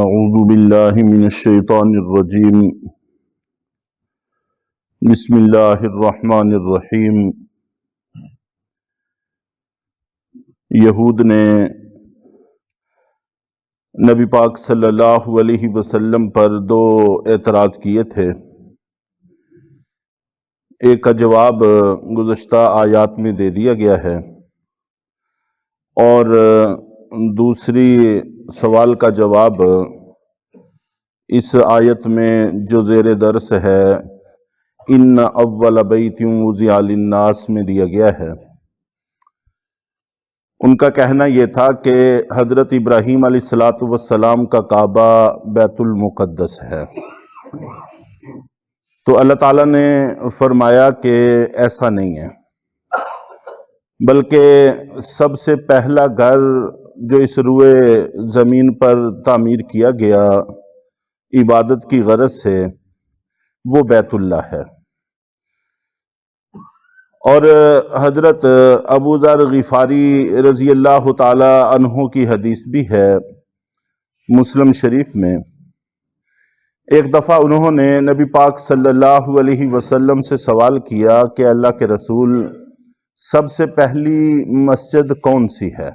اعوذ باللہ من الشیطان الرجیم بسم اللہ الرحمن الرحیم۔ یہود نے نبی پاک صلی اللہ علیہ وسلم پر دو اعتراض کیے تھے۔ ایک کا جواب گزشتہ آیات میں دے دیا گیا ہے، اور دوسری سوال کا جواب اس آیت میں جو زیر درس ہے ان اول بیت وضع للناس میں دیا گیا ہے۔ ان کا کہنا یہ تھا کہ حضرت ابراہیم علیہ السلام کا کعبہ بیت المقدس ہے، تو اللہ تعالیٰ نے فرمایا کہ ایسا نہیں ہے، بلکہ سب سے پہلا گھر جو اس روئے زمین پر تعمیر کیا گیا عبادت کی غرض سے وہ بیت اللہ ہے۔ اور حضرت ابو ذر غفاری رضی اللہ تعالی عنہ کی حدیث بھی ہے مسلم شریف میں۔ ایک دفعہ انہوں نے نبی پاک صلی اللہ علیہ وسلم سے سوال کیا کہ اللہ کے رسول، سب سے پہلی مسجد کون سی ہے؟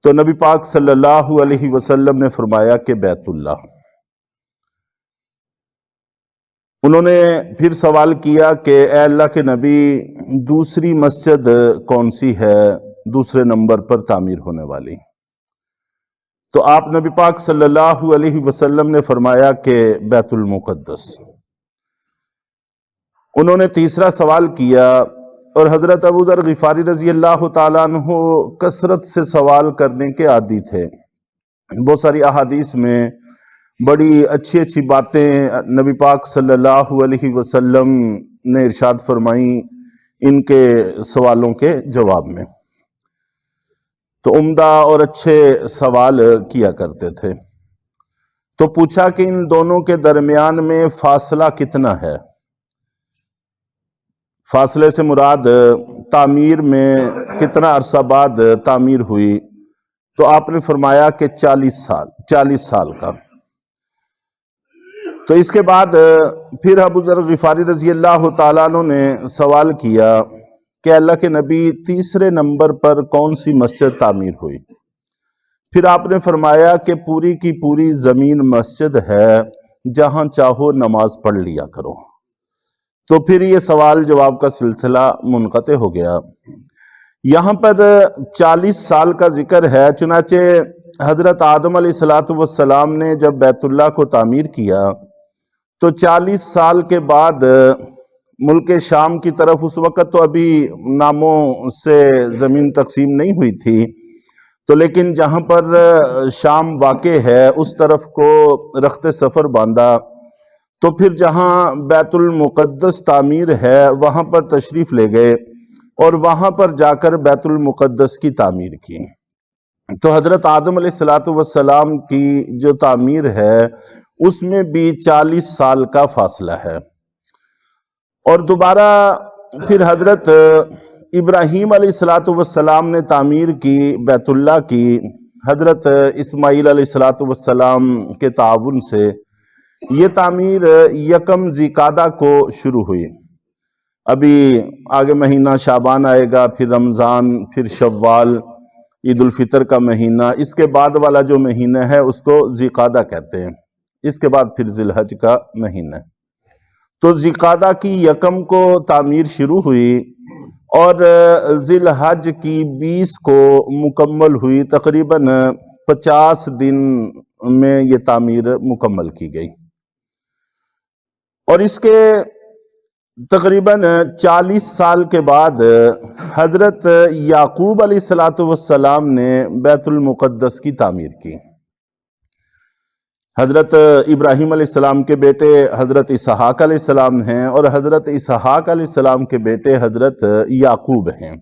تو نبی پاک صلی اللہ علیہ وسلم نے فرمایا کہ بیت اللہ۔ انہوں نے پھر سوال کیا کہ اے اللہ کے نبی، دوسری مسجد کون سی ہے دوسرے نمبر پر تعمیر ہونے والی؟ تو آپ نبی پاک صلی اللہ علیہ وسلم نے فرمایا کہ بیت المقدس۔ انہوں نے تیسرا سوال کیا، اور حضرت ابو ذر غفاری رضی اللہ تعالیٰ عنہ کثرت سے سوال کرنے کے عادی تھے۔ بہت ساری احادیث میں بڑی اچھی اچھی باتیں نبی پاک صلی اللہ علیہ وسلم نے ارشاد فرمائیں ان کے سوالوں کے جواب میں، تو عمدہ اور اچھے سوال کیا کرتے تھے۔ تو پوچھا کہ ان دونوں کے درمیان میں فاصلہ کتنا ہے؟ فاصلے سے مراد تعمیر میں کتنا عرصہ بعد تعمیر ہوئی؟ تو آپ نے فرمایا کہ 40 سال کا۔ تو اس کے بعد پھر ابو ذر غفاری رضی اللہ تعالیٰ عنہ نے سوال کیا کہ اللہ کے نبی، تیسرے نمبر پر کون سی مسجد تعمیر ہوئی؟ پھر آپ نے فرمایا کہ پوری کی پوری زمین مسجد ہے، جہاں چاہو نماز پڑھ لیا کرو۔ تو پھر یہ سوال جواب کا سلسلہ منقطع ہو گیا۔ یہاں پر 40 سال کا ذکر ہے، چنانچہ حضرت آدم علیہ السلام نے جب بیت اللہ کو تعمیر کیا تو 40 سال کے بعد ملک شام کی طرف، اس وقت تو ابھی ناموں سے زمین تقسیم نہیں ہوئی تھی، تو لیکن جہاں پر شام واقع ہے اس طرف کو رخت سفر باندھا، تو پھر جہاں بیت المقدس تعمیر ہے وہاں پر تشریف لے گئے اور وہاں پر جا کر بیت المقدس کی تعمیر کی۔ تو حضرت آدم علیہ السلام کی جو تعمیر ہے اس میں بھی 40 سال کا فاصلہ ہے۔ اور دوبارہ پھر حضرت ابراہیم علیہ السلام نے تعمیر کی بیت اللہ کی، حضرت اسماعیل علیہ السلام کے تعاون سے۔ یہ تعمیر یکم ذیقعدہ کو شروع ہوئی۔ ابھی آگے مہینہ شعبان آئے گا، پھر رمضان، پھر شوال، عید الفطر کا مہینہ، اس کے بعد والا جو مہینہ ہے اس کو ذیقعدہ کہتے ہیں، اس کے بعد پھر ذی الحج کا مہینہ۔ تو ذیقعدہ کی یکم کو تعمیر شروع ہوئی اور ذی الحج کی 20 کو مکمل ہوئی۔ تقریباً 50 دن میں یہ تعمیر مکمل کی گئی، اور اس کے تقریباً 40 سال کے بعد حضرت یعقوب علیہ السلام نے بیت المقدس کی تعمیر کی۔ حضرت ابراہیم علیہ السلام کے بیٹے حضرت اسحاق علیہ السلام ہیں، اور حضرت اسحاق علیہ السلام کے بیٹے حضرت یعقوب ہیں۔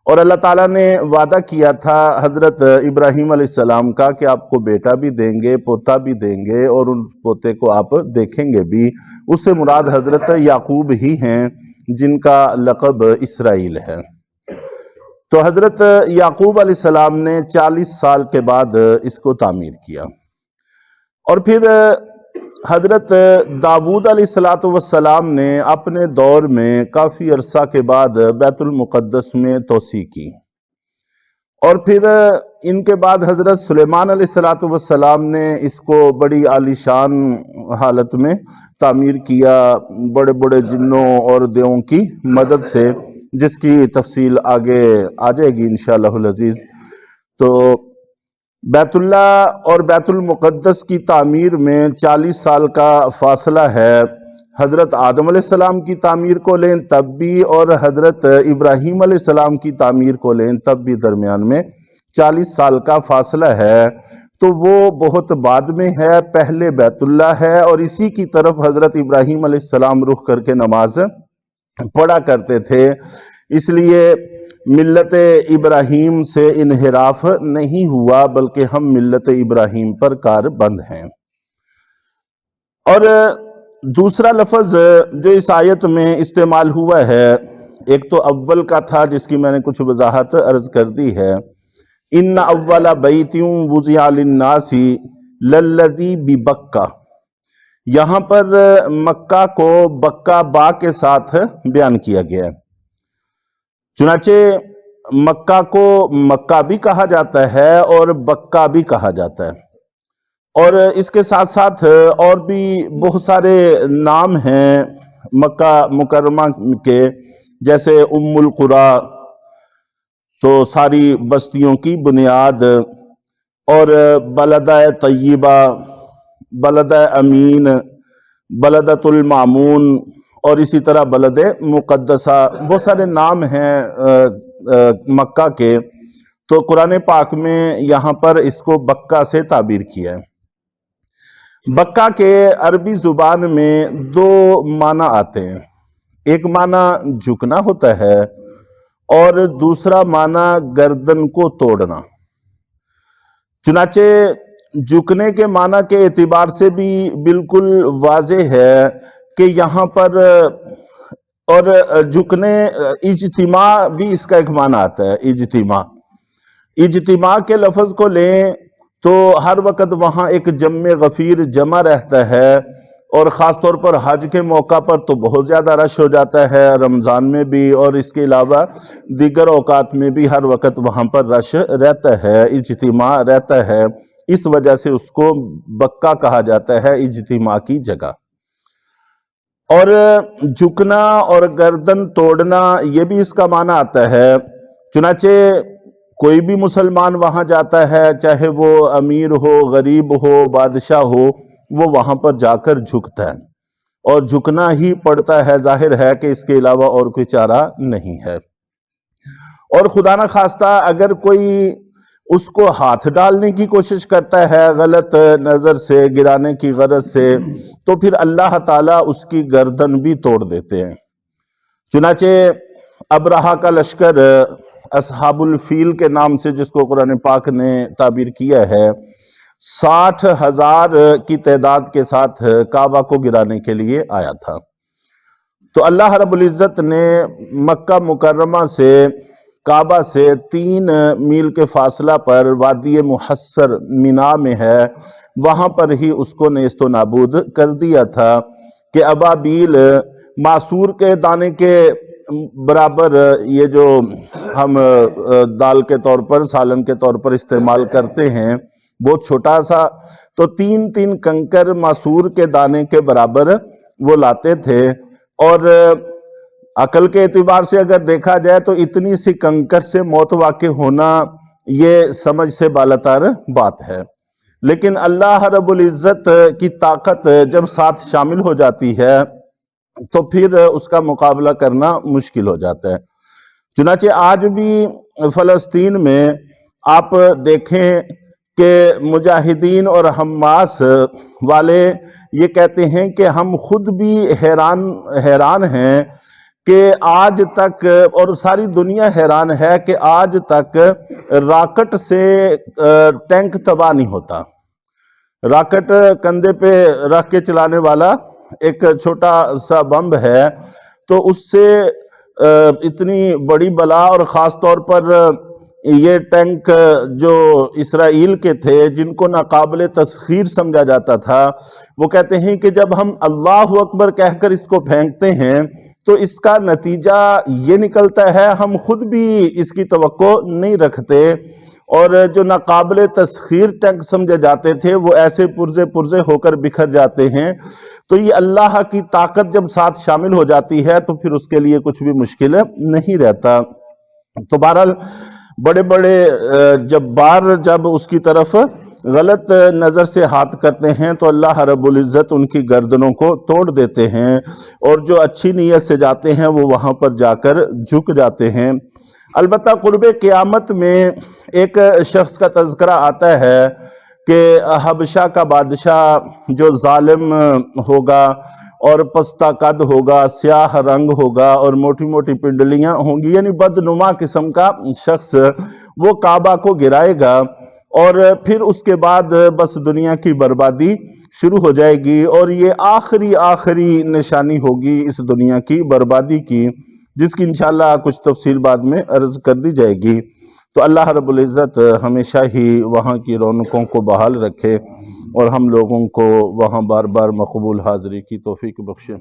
اور اللہ تعالیٰ نے وعدہ کیا تھا حضرت ابراہیم علیہ السلام کا کہ آپ کو بیٹا بھی دیں گے، پوتا بھی دیں گے، اور ان پوتے کو آپ دیکھیں گے بھی۔ اس سے مراد حضرت یعقوب ہی ہیں جن کا لقب اسرائیل ہے۔ تو حضرت یعقوب علیہ السلام نے 40 سال کے بعد اس کو تعمیر کیا۔ اور پھر حضرت داؤد علیہ السلام نے اپنے دور میں کافی عرصہ کے بعد بیت المقدس میں توسیع کی، اور پھر ان کے بعد حضرت سلیمان علیہ السلام نے اس کو بڑی عالیشان حالت میں تعمیر کیا، بڑے بڑے جنوں اور دیووں کی مدد سے، جس کی تفصیل آگے آ جائے گی انشاءاللہ العزیز۔ تو بیت اللہ اور بیت المقدس کی تعمیر میں 40 سال کا فاصلہ ہے۔ حضرت آدم علیہ السلام کی تعمیر کو لیں تب بھی، اور حضرت ابراہیم علیہ السلام کی تعمیر کو لیں تب بھی درمیان میں 40 سال کا فاصلہ ہے، تو وہ بہت بعد میں ہے، پہلے بیت اللہ ہے، اور اسی کی طرف حضرت ابراہیم علیہ السلام رخ کر کے نماز پڑھا کرتے تھے، اس لیے ملت ابراہیم سے انحراف نہیں ہوا، بلکہ ہم ملت ابراہیم پر کاربند ہیں۔ اور دوسرا لفظ جو اس آیت میں استعمال ہوا ہے، ایک تو اول کا تھا جس کی میں نے کچھ وضاحت عرض کر دی ہے، ان اول بیت وضع للناس للذی ببکہ، یہاں پر مکہ کو بکہ با کے ساتھ بیان کیا گیا ہے۔ چنانچہ مکہ کو مکہ بھی کہا جاتا ہے اور بکہ بھی کہا جاتا ہے، اور اس کے ساتھ ساتھ اور بھی بہت سارے نام ہیں مکہ مکرمہ کے، جیسے ام القریٰ، تو ساری بستیوں کی بنیاد، اور بلدہ طیبہ، بلدہ امین، بلدۃ المامون، اور اسی طرح بلد مقدسہ، بہت سارے نام ہیں مکہ کے، تو قرآن پاک میں یہاں پر اس کو بکہ سے تعبیر کیا ہے۔ بکہ کے عربی زبان میں دو معنی آتے ہیں، ایک معنی جھکنا ہوتا ہے اور دوسرا معنی گردن کو توڑنا۔ چنانچہ جھکنے کے معنی کے اعتبار سے بھی بالکل واضح ہے کہ یہاں پر، اور جھکنے، اجتماع بھی اس کا ایک معنی آتا ہے، اجتماع کے لفظ کو لیں تو ہر وقت وہاں ایک جمع غفیر جمع رہتا ہے، اور خاص طور پر حج کے موقع پر تو بہت زیادہ رش ہو جاتا ہے، رمضان میں بھی، اور اس کے علاوہ دیگر اوقات میں بھی ہر وقت وہاں پر رش رہتا ہے، اجتماع رہتا ہے، اس وجہ سے اس کو بکہ کہا جاتا ہے، اجتماع کی جگہ۔ اور جھکنا اور گردن توڑنا یہ بھی اس کا معنی آتا ہے، چنانچہ کوئی بھی مسلمان وہاں جاتا ہے، چاہے وہ امیر ہو، غریب ہو، بادشاہ ہو، وہ وہاں پر جا کر جھکتا ہے، اور جھکنا ہی پڑتا ہے، ظاہر ہے کہ اس کے علاوہ اور کوئی چارہ نہیں ہے۔ اور خدا نہ خواستہ اگر کوئی اس کو ہاتھ ڈالنے کی کوشش کرتا ہے غلط نظر سے، گرانے کی غرض سے، تو پھر اللہ تعالیٰ اس کی گردن بھی توڑ دیتے ہیں۔ چنانچہ ابرہہ کا لشکر اصحاب الفیل کے نام سے، جس کو قرآن پاک نے تعبیر کیا ہے، 60,000 کی تعداد کے ساتھ کعبہ کو گرانے کے لیے آیا تھا۔ تو اللہ رب العزت نے مکہ مکرمہ سے، کعبہ سے 3 میل کے فاصلہ پر وادی محصر مینا میں ہے، وہاں پر ہی اس کو نیست و نابود کر دیا تھا کہ ابابیل، معصور کے دانے کے برابر، یہ جو ہم دال کے طور پر، سالن کے طور پر استعمال کرتے ہیں، بہت چھوٹا سا، تو 3 کنکر معصور کے دانے کے برابر وہ لاتے تھے، اور عقل کے اعتبار سے اگر دیکھا جائے تو اتنی سی کنکر سے موت واقع ہونا یہ سمجھ سے بالاتر بات ہے، لیکن اللہ رب العزت کی طاقت جب ساتھ شامل ہو جاتی ہے تو پھر اس کا مقابلہ کرنا مشکل ہو جاتا ہے۔ چنانچہ آج بھی فلسطین میں آپ دیکھیں کہ مجاہدین اور حماس والے یہ کہتے ہیں کہ ہم خود بھی حیران ہیں کہ آج تک، اور ساری دنیا حیران ہے کہ آج تک راکٹ سے ٹینک تباہ نہیں ہوتا۔ راکٹ کندھے پہ رکھ کے چلانے والا ایک چھوٹا سا بم ہے، تو اس سے اتنی بڑی بلا، اور خاص طور پر یہ ٹینک جو اسرائیل کے تھے جن کو ناقابل تسخیر سمجھا جاتا تھا، وہ کہتے ہیں کہ جب ہم اللہ اکبر کہہ کر اس کو پھینکتے ہیں تو اس کا نتیجہ یہ نکلتا ہے ہم خود بھی اس کی توقع نہیں رکھتے، اور جو ناقابل تسخیر ٹینک سمجھے جاتے تھے وہ ایسے پرزے ہو کر بکھر جاتے ہیں۔ تو یہ اللہ کی طاقت جب ساتھ شامل ہو جاتی ہے تو پھر اس کے لیے کچھ بھی مشکل نہیں رہتا۔ تو بہرحال بڑے بڑے جبار جب اس کی طرف غلط نظر سے ہاتھ کرتے ہیں تو اللہ رب العزت ان کی گردنوں کو توڑ دیتے ہیں، اور جو اچھی نیت سے جاتے ہیں وہ وہاں پر جا کر جھک جاتے ہیں۔ البتہ قرب قیامت میں ایک شخص کا تذکرہ آتا ہے کہ حبشہ کا بادشاہ جو ظالم ہوگا اور پستہ قد ہوگا، سیاہ رنگ ہوگا اور موٹی موٹی پنڈلیاں ہوں گی، یعنی بدنما قسم کا شخص، وہ کعبہ کو گرائے گا، اور پھر اس کے بعد بس دنیا کی بربادی شروع ہو جائے گی، اور یہ آخری نشانی ہوگی اس دنیا کی بربادی کی، جس کی انشاءاللہ کچھ تفصیل بعد میں عرض کر دی جائے گی۔ تو اللہ رب العزت ہمیشہ ہی وہاں کی رونقوں کو بحال رکھے اور ہم لوگوں کو وہاں بار بار مقبول حاضری کی توفیق بخشے۔